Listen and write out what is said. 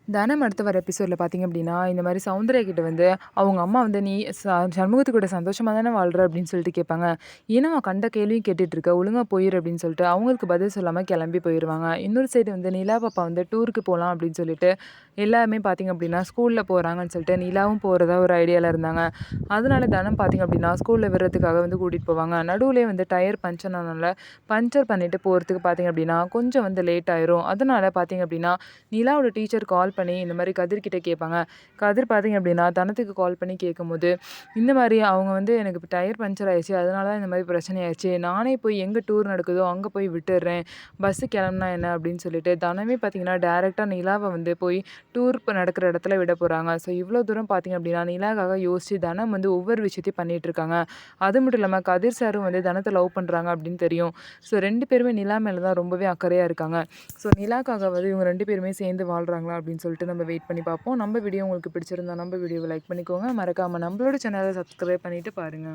தனம் அடுத்து வர எபிசோட்ல பார்த்தீங்க அப்படின்னா, இந்த மாரி சௌந்தர்யா கிட்ட வந்து அவங்க அம்மா வந்து, "நீ சண்முகத்து கூட சந்தோஷமா தானே வாழ்ற?" அப்படின்னு சொல்லிட்டு கேட்பாங்க. "என்னம்மா கண்ட கேள்வியும் கேட்டுட்டு இருக்க, ஒழுங்கா போயிரு" அப்படின்னு சொல்லிட்டு அவங்களுக்கு பதில் சொல்லாம கிளம்பி போயிருவாங்க. இன்னொரு சைடு வந்து நிலா பாப்பா வந்து டூருக்கு போலாம் அப்படின்னு சொல்லிட்டு, எல்லாருமே பார்த்தீங்க அப்படின்னா ஸ்கூல்ல போறாங்கன்னு சொல்லிட்டு நிலாவும் போறதா ஒரு ஐடியால இருந்தாங்க. அதனால தனம் பார்த்தீங்க அப்படின்னா, ஸ்கூல்ல விடுறதுக்காக வந்து கூட்டிட்டு போவாங்க. நடுவுலயே வந்து டயர் பஞ்சர் ஆனனால, பஞ்சர் பண்ணிட்டு போறதுக்கு பார்த்தீங்க அப்படின்னா, கொஞ்சம் வந்து லேட் ஆயிரும். அதனால பார்த்தீங்க அப்படின்னா, நிலாவோட டீச்சர் கால் பண்ணி இந்த மாரி கதிர் கிட்ட கேட்பாங்க. கதிர் பார்த்தீங்க அப்படின்னா, தனத்துக்கு கால் பண்ணி கேட்கும்போது, இந்த மாரி அவங்க வந்து எனக்கு இப்ப டயர் பஞ்சர் ஆயிருச்சு. அதனால தான் இந்த மாரி பிரச்சனை ஆயிருச்சு. நானே போய் எங்க டூர் நடக்குதோ அங்க போய் விட்டுர்றேன். பஸ் கிளம்புனா என்ன அப்படின்னு சொல்லிட்டு, தனமே பார்த்தீங்கன்னா, டைரக்ட்டா நிலாவ வந்து போய் டூர் நடக்கிற இடத்துல விட போறாங்க. ஸோ இவ்வளோ தூரம் பார்த்தீங்க அப்படின்னா, நிலாக்காக யோசிச்சு தனம் வந்து ஒவ்வொரு விஷயத்தையும் பண்ணிட்டு இருக்காங்க. அது மட்டும் இல்லாம கதிர் சாரும் வந்து தனத்த லவ் பண்றாங்க அப்படின்னு தெரியும். ஸோ 2 பேருமே நிலா மேல தான் ரொம்பவே அக்கறையா இருக்காங்க. ஸோ நிலாக்காக வந்து இவங்க 2 பேருமே சேர்ந்து வாழ்றாங்களா அப்படின்னு சொல்லிட்டு நம்ம வெயிட் பண்ணி பார்ப்போம். நம்ம வீடியோ உங்களுக்கு பிடிச்சிருந்தா நம்ம வீடியோவ லைக் பண்ணிக்கோங்க. மறக்காம நம்மளோட சேனல சப்ஸ்கிரைப் பண்ணிட்டு பாருங்க.